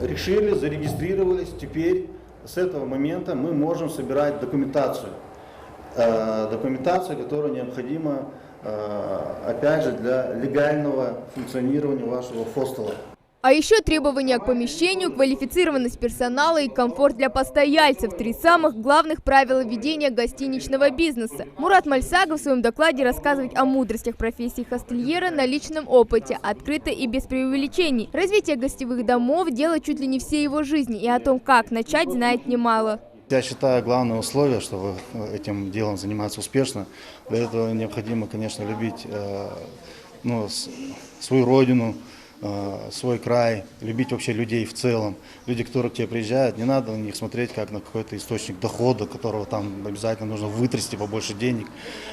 Решили, зарегистрировались, теперь с этого момента мы можем собирать документацию. Документацию, которая необходима, опять же, для легального функционирования вашего хостела. А еще требования к помещению, квалифицированность персонала и комфорт для постояльцев – три самых главных правила ведения гостиничного бизнеса. Мурат Мальсагов в своем докладе рассказывает о мудростях профессии хостельера на личном опыте, открыто и без преувеличений. Развитие гостевых домов – дело чуть ли не всей его жизни, и о том, как начать, знает немало. Я считаю, главное условие, чтобы этим делом заниматься успешно, для этого необходимо, конечно, любить свою родину, свой край, любить вообще людей в целом. Люди, которые к тебе приезжают, не надо на них смотреть как на какой-то источник дохода, которого там обязательно нужно вытрясти побольше денег,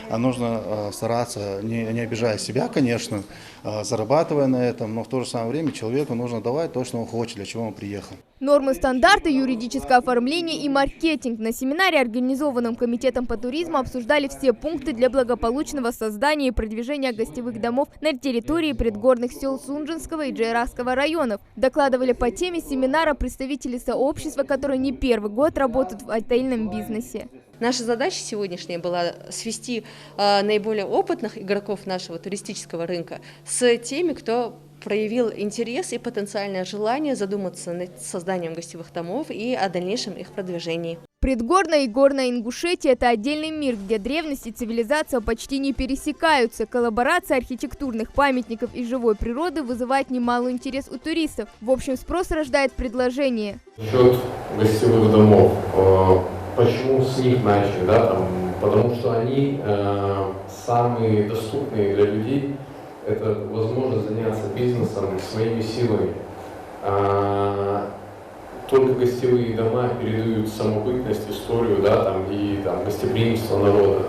а нужно стараться, не обижая себя, конечно, зарабатывая на этом, но в то же самое время человеку нужно давать то, что он хочет, для чего он приехал. Нормы, стандарты, юридическое оформление и маркетинг. На семинаре, организованном Комитетом по туризму, обсуждали все пункты для благополучного создания и продвижения гостевых домов на территории предгорных сел Сунжинского и Джайракского районов. Докладывали по теме семинара представители сообщества, которые не первый год работают в отельном бизнесе. Наша задача сегодняшняя была свести наиболее опытных игроков нашего туристического рынка с теми, кто проявил интерес и потенциальное желание задуматься над созданием гостевых домов и о дальнейшем их продвижении. Предгорная и горная Ингушетия – это отдельный мир, где древность и цивилизация почти не пересекаются. Коллаборация архитектурных памятников и живой природы вызывает немалый интерес у туристов. В общем, спрос рождает предложение. Насчет гостевых домов. Почему с них начали? Потому что они самые доступные для людей. Это возможность заняться бизнесом своими силами. Только гостевые дома передают самобытность, историю, и гостеприимство народа.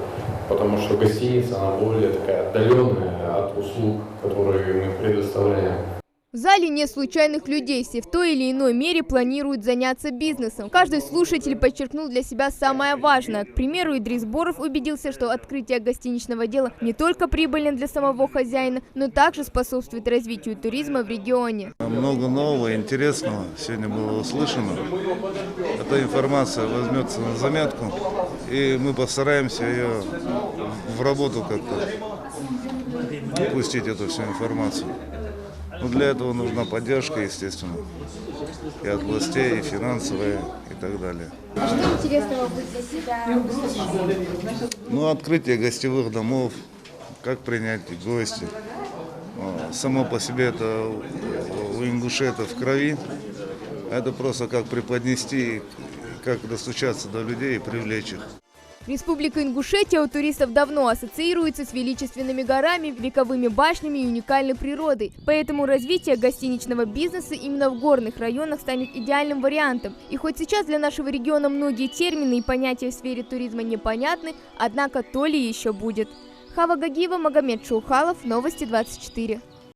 Потому что гостиница, она более такая отдаленная от услуг, которые мы предоставляем. В зале нет случайных людей, все в той или иной мере планируют заняться бизнесом. Каждый слушатель подчеркнул для себя самое важное. К примеру, Идрис Боров убедился, что открытие гостиничного дела не только прибыльно для самого хозяина, но также способствует развитию туризма в регионе. Много нового, интересного сегодня было услышано. Эта информация возьмется на заметку, и мы постараемся ее в работу как-то пустить, эту всю информацию. Но для этого нужна поддержка, естественно, и от властей, и финансовая, и так далее. Что интересного будет для себя? Открытие гостевых домов, как принять гостей. Само по себе это у ингушей это в крови. Это просто как преподнести, как достучаться до людей и привлечь их. Республика Ингушетия у туристов давно ассоциируется с величественными горами, вековыми башнями и уникальной природой. Поэтому развитие гостиничного бизнеса именно в горных районах станет идеальным вариантом. И хоть сейчас для нашего региона многие термины и понятия в сфере туризма непонятны, однако то ли еще будет. Хава Гагиева, Магомед Шаухалов, Новости 24.